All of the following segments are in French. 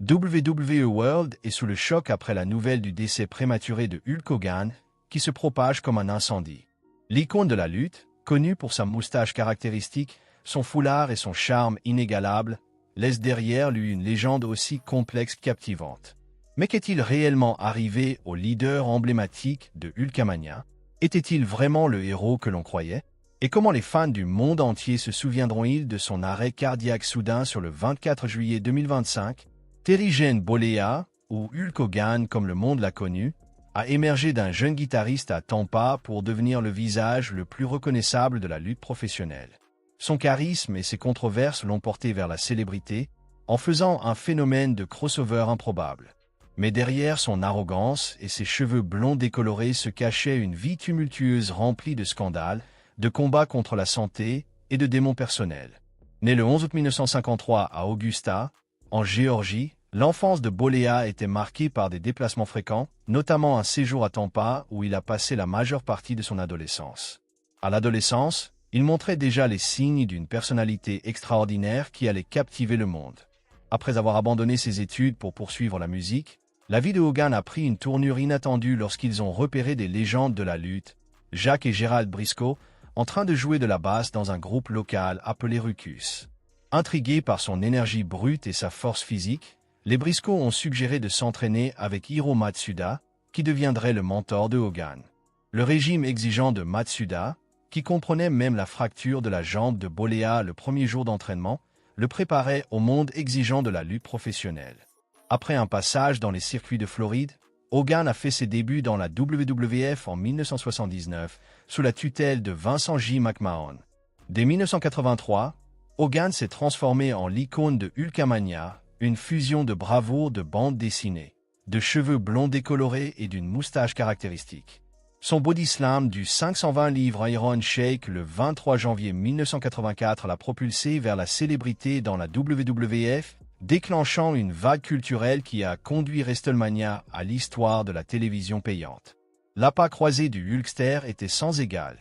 WWE World est sous le choc après la nouvelle du décès prématuré de Hulk Hogan, qui se propage comme un incendie. L'icône de la lutte, connue pour sa moustache caractéristique, son foulard et son charme inégalable, laisse derrière lui une légende aussi complexe que captivante. Mais qu'est-il réellement arrivé au leader emblématique de Hulkamania? Était-il vraiment le héros que l'on croyait? Et comment les fans du monde entier se souviendront-ils de son arrêt cardiaque soudain sur le 24 juillet 2025? Terry Jane Bollea, ou Hulk Hogan comme le monde l'a connu, a émergé d'un jeune guitariste à Tampa pour devenir le visage le plus reconnaissable de la lutte professionnelle. Son charisme et ses controverses l'ont porté vers la célébrité, en faisant un phénomène de crossover improbable. Mais derrière son arrogance et ses cheveux blonds décolorés se cachait une vie tumultueuse remplie de scandales, de combats contre la santé et de démons personnels. Né le 11 août 1953 à Augusta, en Géorgie, l'enfance de Bollea était marquée par des déplacements fréquents, notamment un séjour à Tampa où il a passé la majeure partie de son adolescence. À l'adolescence, il montrait déjà les signes d'une personnalité extraordinaire qui allait captiver le monde. Après avoir abandonné ses études pour poursuivre la musique, la vie de Hogan a pris une tournure inattendue lorsqu'ils ont repéré des légendes de la lutte, Jacques et Gérald Briscoe, en train de jouer de la basse dans un groupe local appelé Ruckus. Intrigués par son énergie brute et sa force physique, les Briscoe ont suggéré de s'entraîner avec Hiro Matsuda, qui deviendrait le mentor de Hogan. Le régime exigeant de Matsuda, qui comprenait même la fracture de la jambe de Bollea le premier jour d'entraînement, le préparait au monde exigeant de la lutte professionnelle. Après un passage dans les circuits de Floride, Hogan a fait ses débuts dans la WWF en 1979, sous la tutelle de Vincent J. McMahon. Dès 1983, Hogan s'est transformé en l'icône de Hulkamania, une fusion de bravoure de bande dessinée, de cheveux blonds décolorés et d'une moustache caractéristique. Son body slam du 520 livres Iron Shake le 23 janvier 1984 l'a propulsé vers la célébrité dans la WWF, déclenchant une vague culturelle qui a conduit WrestleMania à l'histoire de la télévision payante. L'appât croisé du Hulkster était sans égal.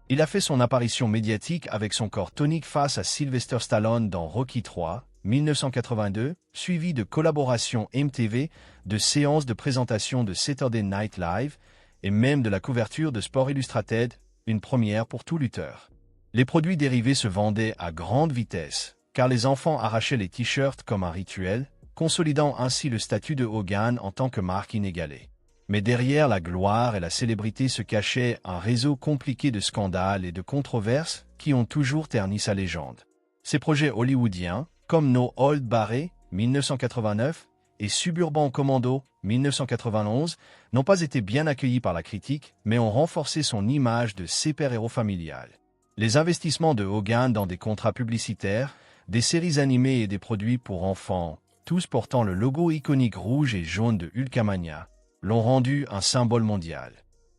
Il a fait son apparition médiatique avec son corps tonique face à Sylvester Stallone dans Rocky III, 1982, suivi de collaborations MTV, de séances de présentation de Saturday Night Live, et même de la couverture de Sport Illustrated, une première pour tout lutteur. Les produits dérivés se vendaient à grande vitesse, car les enfants arrachaient les t-shirts comme un rituel, consolidant ainsi le statut de Hogan en tant que marque inégalée. Mais derrière la gloire et la célébrité se cachait un réseau compliqué de scandales et de controverses qui ont toujours terni sa légende. Ses projets hollywoodiens, comme No Holds Barred, 1989, et Suburban Commando, 1991, n'ont pas été bien accueillis par la critique, mais ont renforcé son image de super-héros familial. Les investissements de Hogan dans des contrats publicitaires, des séries animées et des produits pour enfants, tous portant le logo iconique rouge et jaune de Hulkamania, l'ont rendu un symbole mondial.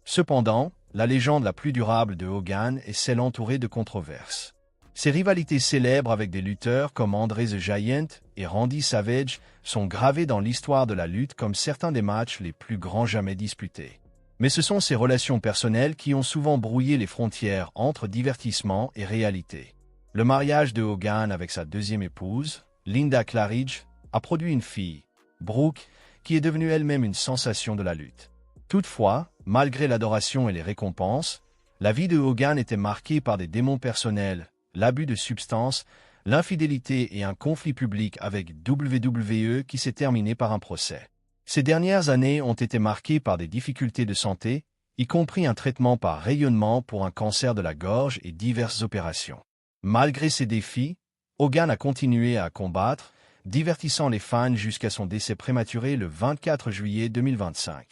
Cependant, la légende la plus durable de Hogan est celle entourée de controverses. Ses rivalités célèbres avec des lutteurs comme André the Giant et Randy Savage sont gravées dans l'histoire de la lutte comme certains des matchs les plus grands jamais disputés. Mais ce sont ses relations personnelles qui ont souvent brouillé les frontières entre divertissement et réalité. Le mariage de Hogan avec sa deuxième épouse, Linda Claridge, a produit une fille, Brooke, qui est devenue elle-même une sensation de la lutte. Toutefois, malgré l'adoration et les récompenses, la vie de Hogan était marquée par des démons personnels, l'abus de substances, l'infidélité et un conflit public avec WWE qui s'est terminé par un procès. Ces dernières années ont été marquées par des difficultés de santé, y compris un traitement par rayonnement pour un cancer de la gorge et diverses opérations. Malgré ces défis, Hogan a continué à combattre, divertissant les fans jusqu'à son décès prématuré le 24 juillet 2025.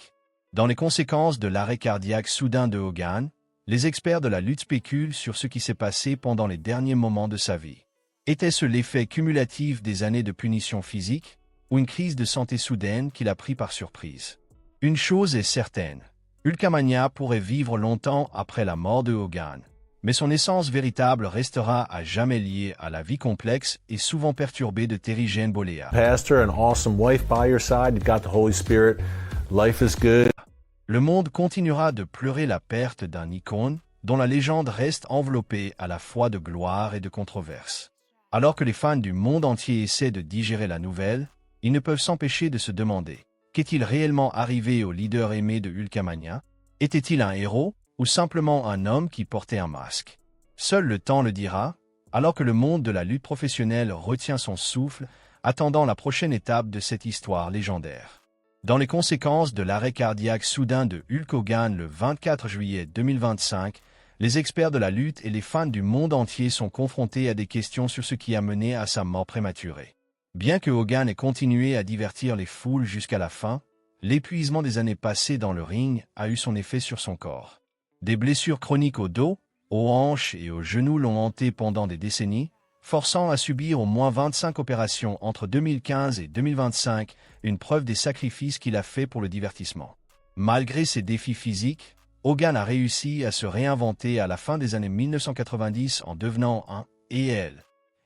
Dans les conséquences de l'arrêt cardiaque soudain de Hogan, les experts de la lutte spéculent sur ce qui s'est passé pendant les derniers moments de sa vie. Était-ce l'effet cumulatif des années de punition physique ou une crise de santé soudaine qui l'a pris par surprise? Une chose est certaine, Hulkamania pourrait vivre longtemps après la mort de Hogan, mais son essence véritable restera à jamais liée à la vie complexe et souvent perturbée de Terry Jane Bollea. Pastor, an awesome wife by your side, you've got the Holy Spirit, life is good. Le monde continuera de pleurer la perte d'un icône dont la légende reste enveloppée à la fois de gloire et de controverse. Alors que les fans du monde entier essaient de digérer la nouvelle, ils ne peuvent s'empêcher de se demander: qu'est-il réellement arrivé au leader aimé de Hulkamania? Était-il un héros ou simplement un homme qui portait un masque? Seul le temps le dira, alors que le monde de la lutte professionnelle retient son souffle, attendant la prochaine étape de cette histoire légendaire. Dans les conséquences de l'arrêt cardiaque soudain de Hulk Hogan le 24 juillet 2025, les experts de la lutte et les fans du monde entier sont confrontés à des questions sur ce qui a mené à sa mort prématurée. Bien que Hogan ait continué à divertir les foules jusqu'à la fin, l'épuisement des années passées dans le ring a eu son effet sur son corps. Des blessures chroniques au dos, aux hanches et aux genoux l'ont hanté pendant des décennies, forçant à subir au moins 25 opérations entre 2015 et 2025, une preuve des sacrifices qu'il a fait pour le divertissement. Malgré ses défis physiques, Hogan a réussi à se réinventer à la fin des années 1990 en devenant un EL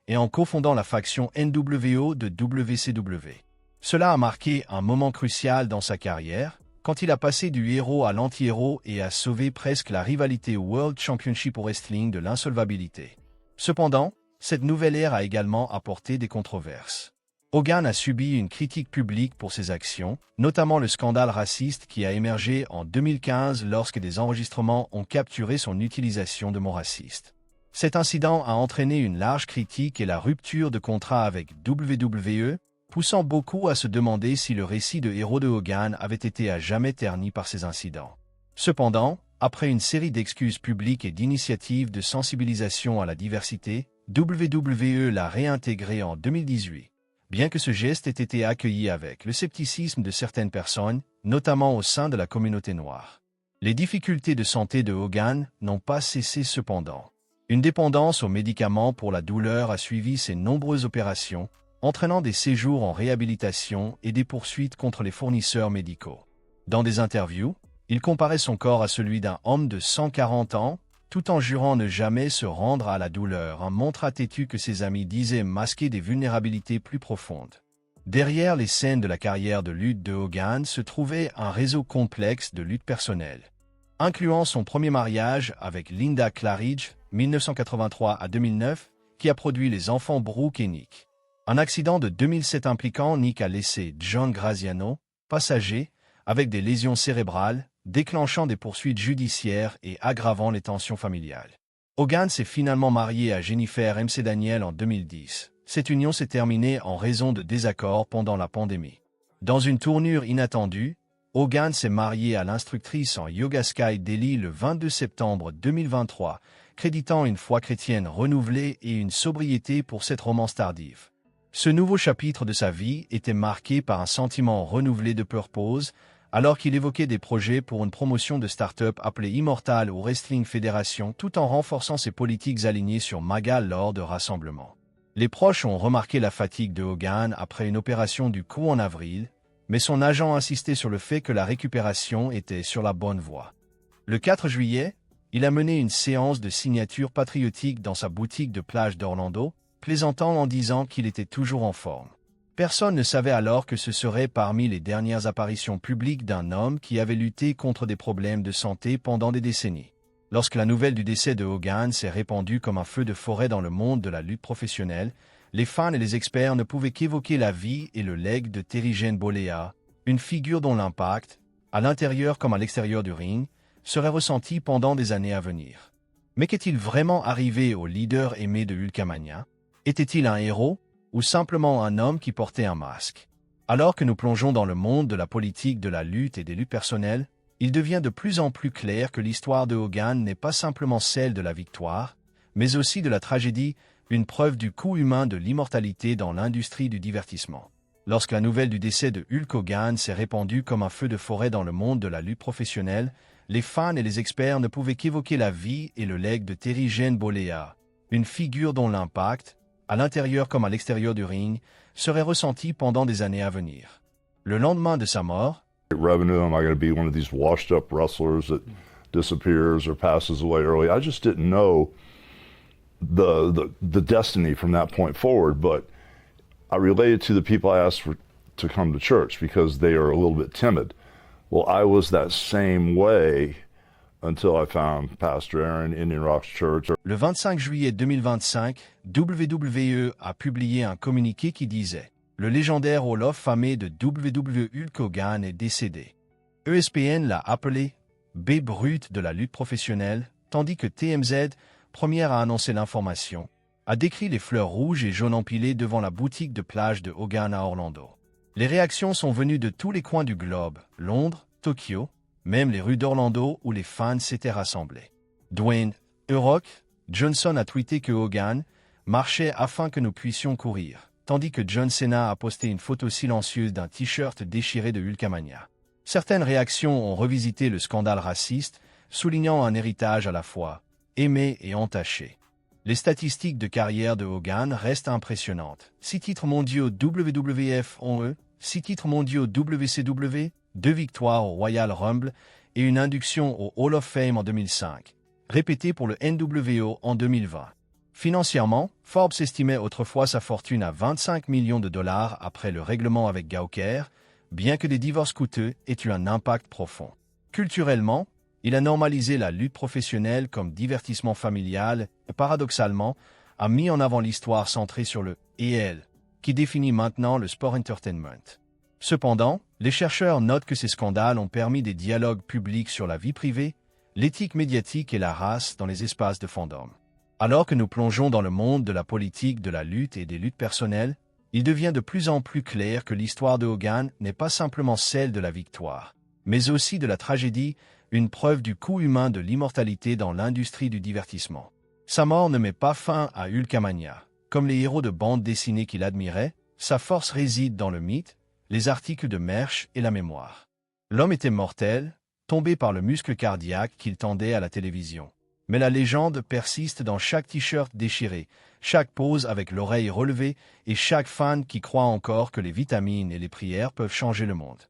et en cofondant la faction NWO de WCW. Cela a marqué un moment crucial dans sa carrière, quand il a passé du héros à l'anti-héros et a sauvé presque la rivalité World Championship Wrestling de l'insolvabilité. Cependant, cette nouvelle ère a également apporté des controverses. Hogan a subi une critique publique pour ses actions, notamment le scandale raciste qui a émergé en 2015 lorsque des enregistrements ont capturé son utilisation de mots racistes. Cet incident a entraîné une large critique et la rupture de contrat avec WWE, poussant beaucoup à se demander si le récit de héros de Hogan avait été à jamais terni par ces incidents. Cependant, après une série d'excuses publiques et d'initiatives de sensibilisation à la diversité, WWE l'a réintégré en 2018. Bien que ce geste ait été accueilli avec le scepticisme de certaines personnes, notamment au sein de la communauté noire. Les difficultés de santé de Hogan n'ont pas cessé cependant. Une dépendance aux médicaments pour la douleur a suivi ses nombreuses opérations, entraînant des séjours en réhabilitation et des poursuites contre les fournisseurs médicaux. Dans des interviews, il comparait son corps à celui d'un homme de 140 ans, tout en jurant ne jamais se rendre à la douleur, un mantra têtu que ses amis disaient masquer des vulnérabilités plus profondes. Derrière les scènes de la carrière de lutte de Hogan se trouvait un réseau complexe de lutte personnelle, incluant son premier mariage avec Linda Claridge, 1983 à 2009, qui a produit les enfants Brooke et Nick. Un accident de 2007 impliquant Nick a laissé John Graziano, passager, avec des lésions cérébrales, déclenchant des poursuites judiciaires et aggravant les tensions familiales. Hogan s'est finalement marié à Jennifer McDaniel en 2010. Cette union s'est terminée en raison de désaccords pendant la pandémie. Dans une tournure inattendue, Hogan s'est marié à l'instructrice en yoga Sky Daly le 22 septembre 2023, créditant une foi chrétienne renouvelée et une sobriété pour cette romance tardive. Ce nouveau chapitre de sa vie était marqué par un sentiment renouvelé de purpose, alors qu'il évoquait des projets pour une promotion de start-up appelée Immortal au Wrestling Federation tout en renforçant ses politiques alignées sur MAGA lors de rassemblements. Les proches ont remarqué la fatigue de Hogan après une opération du cou en avril, mais son agent insistait sur le fait que la récupération était sur la bonne voie. Le 4 juillet, il a mené une séance de signature patriotique dans sa boutique de plage d'Orlando, plaisantant en disant qu'il était toujours en forme. Personne ne savait alors que ce serait parmi les dernières apparitions publiques d'un homme qui avait lutté contre des problèmes de santé pendant des décennies. Lorsque la nouvelle du décès de Hogan s'est répandue comme un feu de forêt dans le monde de la lutte professionnelle, les fans et les experts ne pouvaient qu'évoquer la vie et le legs de Terry Jane Bollea, une figure dont l'impact, à l'intérieur comme à l'extérieur du ring, serait ressenti pendant des années à venir. Mais qu'est-il vraiment arrivé au leader aimé de Hulkamania? Était-il un héros ou simplement un homme qui portait un masque? Alors que nous plongeons dans le monde de la politique, de la lutte et des luttes personnelles, il devient de plus en plus clair que l'histoire de Hogan n'est pas simplement celle de la victoire, mais aussi de la tragédie, une preuve du coût humain de l'immortalité dans l'industrie du divertissement. Lorsque la nouvelle du décès de Hulk Hogan s'est répandue comme un feu de forêt dans le monde de la lutte professionnelle, les fans et les experts ne pouvaient qu'évoquer la vie et le legs de Terry Jane Bollea, une figure dont l'impact, à l'intérieur comme à l'extérieur du ring, serait ressenti pendant des années à venir. Le lendemain de sa mort, revenue, am I going to be one of these washed up wrestlers that disappears or passes away early? I just didn't know the destiny from that point forward, but I related to the people I asked to come to church because they are a little bit timid. Well, I was that same way until I found Pastor Aaron, Indian Rocks Church. Le 25 juillet 2025, WWE a publié un communiqué qui disait « Le légendaire Hall of Fame de WWE Hulk Hogan est décédé ». ESPN l'a appelé « Babe Ruth de la lutte professionnelle », tandis que TMZ, première à annoncer l'information, a décrit les fleurs rouges et jaunes empilées devant la boutique de plage de Hogan à Orlando. Les réactions sont venues de tous les coins du globe, Londres, Tokyo, même les rues d'Orlando où les fans s'étaient rassemblés. Dwayne « Rock » Johnson a tweeté que Hogan marchait afin que nous puissions courir, tandis que John Cena a posté une photo silencieuse d'un t-shirt déchiré de Hulkamania. Certaines réactions ont revisité le scandale raciste, soulignant un héritage à la fois aimé et entaché. Les statistiques de carrière de Hogan restent impressionnantes. 6 titres mondiaux WWF en E, 6 titres mondiaux WCW, 2 victoires au Royal Rumble et une induction au Hall of Fame en 2005, répétée pour le NWO en 2020. Financièrement, Forbes estimait autrefois sa fortune à 25 millions de dollars après le règlement avec Gawker, bien que des divorces coûteux aient eu un impact profond. Culturellement, il a normalisé la lutte professionnelle comme divertissement familial et, paradoxalement, a mis en avant l'histoire centrée sur le « et elle », qui définit maintenant le sport entertainment. Cependant, les chercheurs notent que ces scandales ont permis des dialogues publics sur la vie privée, l'éthique médiatique et la race dans les espaces de fandom. Alors que nous plongeons dans le monde de la politique, de la lutte et des luttes personnelles, il devient de plus en plus clair que l'histoire de Hogan n'est pas simplement celle de la victoire, mais aussi de la tragédie, une preuve du coût humain de l'immortalité dans l'industrie du divertissement. Sa mort ne met pas fin à Hulkamania. Comme les héros de bande dessinée qu'il admirait, sa force réside dans le mythe, les articles de merch et la mémoire. L'homme était mortel, tombé par le muscle cardiaque qu'il tendait à la télévision. Mais la légende persiste dans chaque t-shirt déchiré, chaque pose avec l'oreille relevée et chaque fan qui croit encore que les vitamines et les prières peuvent changer le monde.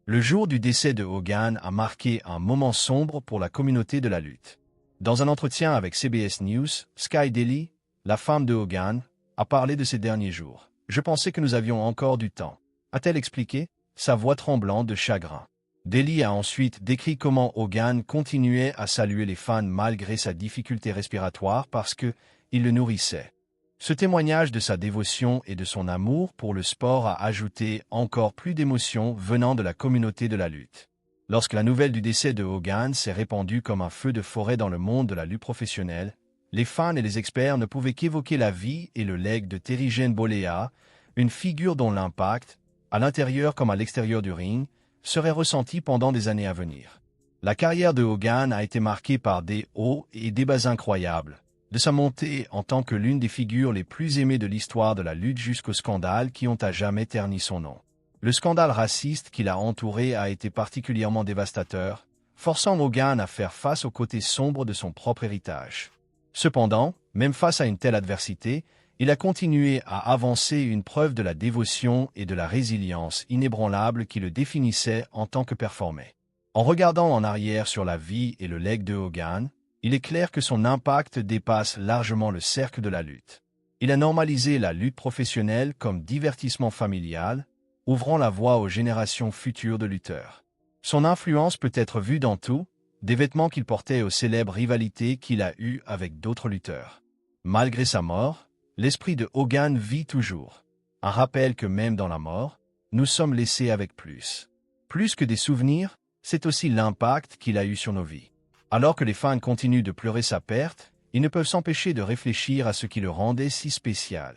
Le jour du décès de Hogan a marqué un moment sombre pour la communauté de la lutte. Dans un entretien avec CBS News, Sky Daly, la femme de Hogan, a parlé de ces derniers jours. « Je pensais que nous avions encore du temps », a-t-elle expliqué, sa voix tremblante de chagrin. Daly a ensuite décrit comment Hogan continuait à saluer les fans malgré sa difficulté respiratoire parce que il le nourrissait. Ce témoignage de sa dévotion et de son amour pour le sport a ajouté encore plus d'émotions venant de la communauté de la lutte. Lorsque la nouvelle du décès de Hogan s'est répandue comme un feu de forêt dans le monde de la lutte professionnelle, les fans et les experts ne pouvaient qu'évoquer la vie et le legs de Terry Jane Bollea, une figure dont l'impact, à l'intérieur comme à l'extérieur du ring, serait ressenti pendant des années à venir. La carrière de Hogan a été marquée par des hauts et des bas incroyables, de sa montée en tant que l'une des figures les plus aimées de l'histoire de la lutte jusqu'aux scandales qui ont à jamais terni son nom. Le scandale raciste qui l'a entouré a été particulièrement dévastateur, forçant Hogan à faire face au côté sombre de son propre héritage. Cependant, même face à une telle adversité, il a continué à avancer une preuve de la dévotion et de la résilience inébranlable qui le définissait en tant que performé. En regardant en arrière sur la vie et le legs de Hogan, il est clair que son impact dépasse largement le cercle de la lutte. Il a normalisé la lutte professionnelle comme divertissement familial, ouvrant la voie aux générations futures de lutteurs. Son influence peut être vue dans tout, des vêtements qu'il portait aux célèbres rivalités qu'il a eues avec d'autres lutteurs. Malgré sa mort, l'esprit de Hogan vit toujours. Un rappel que même dans la mort, nous sommes laissés avec plus. Plus que des souvenirs, c'est aussi l'impact qu'il a eu sur nos vies. Alors que les fans continuent de pleurer sa perte, ils ne peuvent s'empêcher de réfléchir à ce qui le rendait si spécial.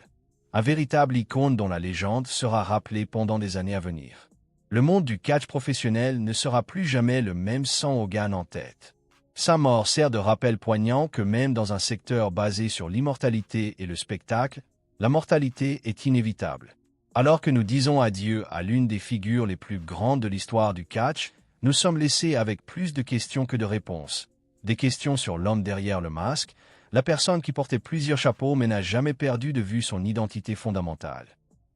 Un véritable icône dont la légende sera rappelée pendant des années à venir. Le monde du catch professionnel ne sera plus jamais le même sans Hogan en tête. Sa mort sert de rappel poignant que même dans un secteur basé sur l'immortalité et le spectacle, la mortalité est inévitable. Alors que nous disons adieu à l'une des figures les plus grandes de l'histoire du catch, nous sommes laissés avec plus de questions que de réponses. Des questions sur l'homme derrière le masque, la personne qui portait plusieurs chapeaux mais n'a jamais perdu de vue son identité fondamentale.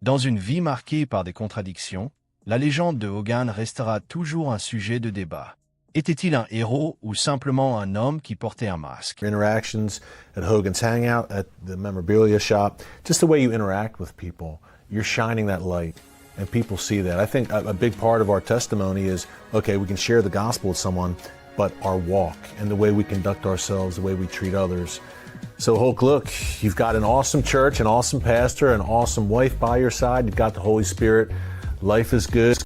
Dans une vie marquée par des contradictions, la légende de Hogan restera toujours un sujet de débat. Était-il un héros ou simplement un homme qui portait un masque? Interactions at Hogan's Hangout, at the memorabilia shop, just the way you interact with people, you're shining that light. And people see that. I think a big part of our testimony is, okay, we can share the gospel with someone but our walk and the way we conduct ourselves, the way we treat others. So Hulk, look, you've got an awesome church, an awesome pastor, an awesome wife by your side. You've got the Holy Spirit. Life is good.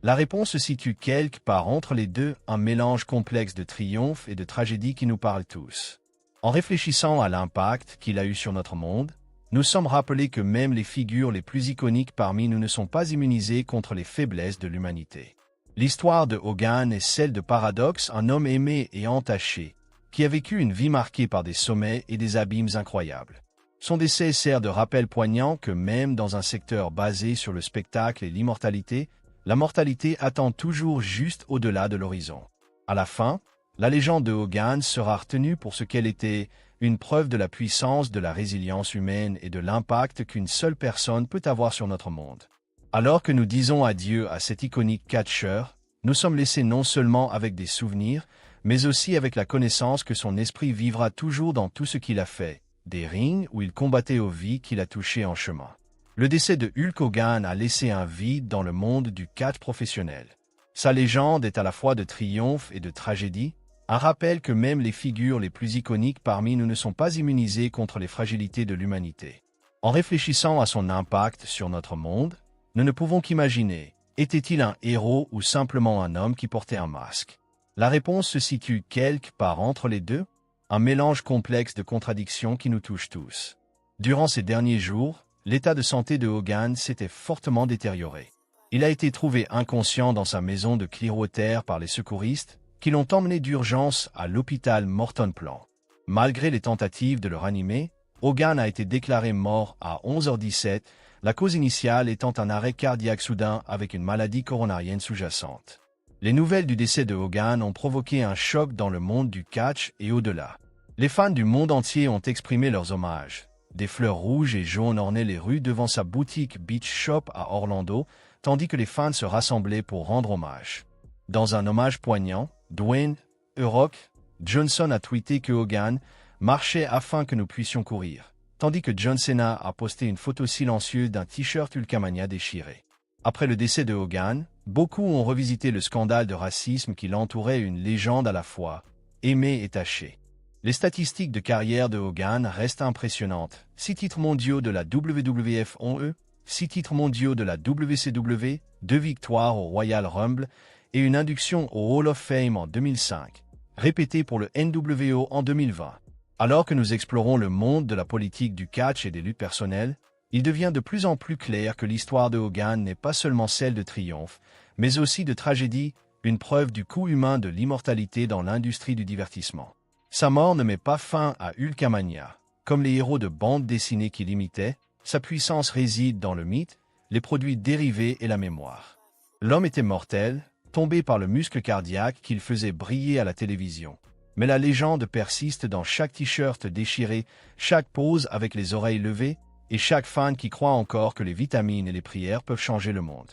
La réponse se situe quelque part entre les deux, un mélange complexe de triomphe et de tragédie qui nous parle tous. En réfléchissant à l'impact qu'il a eu sur notre monde, nous sommes rappelés que même les figures les plus iconiques parmi nous ne sont pas immunisées contre les faiblesses de l'humanité. L'histoire de Hogan est celle de Paradox, un homme aimé et entaché, qui a vécu une vie marquée par des sommets et des abîmes incroyables. Son décès sert de rappel poignant que même dans un secteur basé sur le spectacle et l'immortalité, la mortalité attend toujours juste au-delà de l'horizon. À la fin, la légende de Hogan sera retenue pour ce qu'elle était, une preuve de la puissance de la résilience humaine et de l'impact qu'une seule personne peut avoir sur notre monde. Alors que nous disons adieu à cet iconique catcheur, nous sommes laissés non seulement avec des souvenirs, mais aussi avec la connaissance que son esprit vivra toujours dans tout ce qu'il a fait, des rings où il combattait aux vies qu'il a touchées en chemin. Le décès de Hulk Hogan a laissé un vide dans le monde du catch professionnel. Sa légende est à la fois de triomphe et de tragédie, un rappel que même les figures les plus iconiques parmi nous ne sont pas immunisées contre les fragilités de l'humanité. En réfléchissant à son impact sur notre monde, nous ne pouvons qu'imaginer, était-il un héros ou simplement un homme qui portait un masque? La réponse se situe quelque part entre les deux, un mélange complexe de contradictions qui nous touche tous. Durant ces derniers jours, l'état de santé de Hogan s'était fortement détérioré. Il a été trouvé inconscient dans sa maison de Clearwater par les secouristes, qui l'ont emmené d'urgence à l'hôpital Morton Plan. Malgré les tentatives de le ranimer, Hogan a été déclaré mort à 11h17, la cause initiale étant un arrêt cardiaque soudain avec une maladie coronarienne sous-jacente. Les nouvelles du décès de Hogan ont provoqué un choc dans le monde du catch et au-delà. Les fans du monde entier ont exprimé leurs hommages. Des fleurs rouges et jaunes ornaient les rues devant sa boutique Beach Shop à Orlando, tandis que les fans se rassemblaient pour rendre hommage. Dans un hommage poignant, Dwayne The Rock Johnson a tweeté que Hogan marchait afin que nous puissions courir, tandis que John Cena a posté une photo silencieuse d'un t-shirt Hulkamania déchiré. Après le décès de Hogan, beaucoup ont revisité le scandale de racisme qui l'entourait, une légende à la fois aimée et tachée. Les statistiques de carrière de Hogan restent impressionnantes. 6 titres mondiaux de la WWF en 6 titres mondiaux de la WCW, 2 victoires au Royal Rumble et une induction au Hall of Fame en 2005, répétée pour le NWO en 2020. Alors que nous explorons le monde de la politique du catch et des luttes personnelles, il devient de plus en plus clair que l'histoire de Hogan n'est pas seulement celle de triomphe, mais aussi de tragédie, une preuve du coût humain de l'immortalité dans l'industrie du divertissement. Sa mort ne met pas fin à Hulkamania. Comme les héros de bande dessinée qu'il imitait, sa puissance réside dans le mythe, les produits dérivés et la mémoire. L'homme était mortel, tombé par le muscle cardiaque qu'il faisait briller à la télévision. Mais la légende persiste dans chaque t-shirt déchiré, chaque pose avec les oreilles levées, et chaque fan qui croit encore que les vitamines et les prières peuvent changer le monde.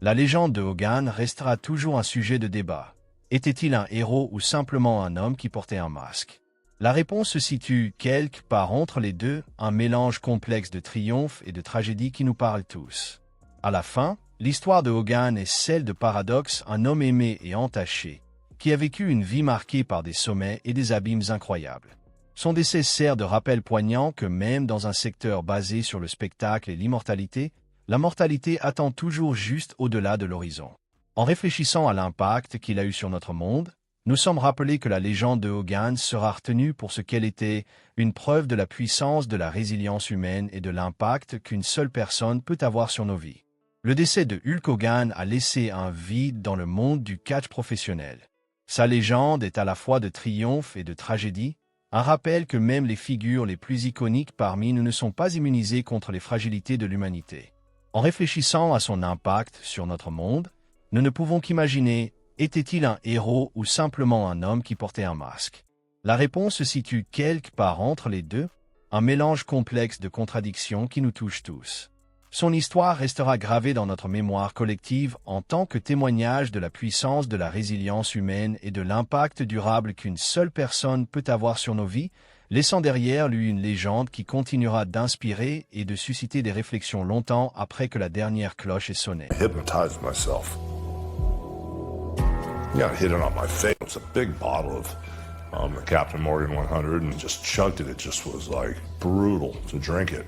La légende de Hogan restera toujours un sujet de débat. Était-il un héros ou simplement un homme qui portait un masque? La réponse se situe quelque part entre les deux, un mélange complexe de triomphe et de tragédie qui nous parle tous. À la fin, l'histoire de Hogan est celle de Paradox, un homme aimé et entaché, qui a vécu une vie marquée par des sommets et des abîmes incroyables. Son décès sert de rappel poignant que même dans un secteur basé sur le spectacle et l'immortalité, la mortalité attend toujours juste au-delà de l'horizon. En réfléchissant à l'impact qu'il a eu sur notre monde, nous sommes rappelés que la légende de Hogan sera retenue pour ce qu'elle était, une preuve de la puissance de la résilience humaine et de l'impact qu'une seule personne peut avoir sur nos vies. Le décès de Hulk Hogan a laissé un vide dans le monde du catch professionnel. Sa légende est à la fois de triomphe et de tragédie, un rappel que même les figures les plus iconiques parmi nous ne sont pas immunisées contre les fragilités de l'humanité. En réfléchissant à son impact sur notre monde, nous ne pouvons qu'imaginer, était-il un héros ou simplement un homme qui portait un masque? La réponse se situe quelque part entre les deux, un mélange complexe de contradictions qui nous touche tous. Son histoire restera gravée dans notre mémoire collective en tant que témoignage de la puissance de la résilience humaine et de l'impact durable qu'une seule personne peut avoir sur nos vies, laissant derrière lui une légende qui continuera d'inspirer et de susciter des réflexions longtemps après que la dernière cloche ait sonné. Hypnotize myself. got hit it on my face. It was a big bottle of the Captain Morgan 100 and just chugged it. It just was like brutal to drink it.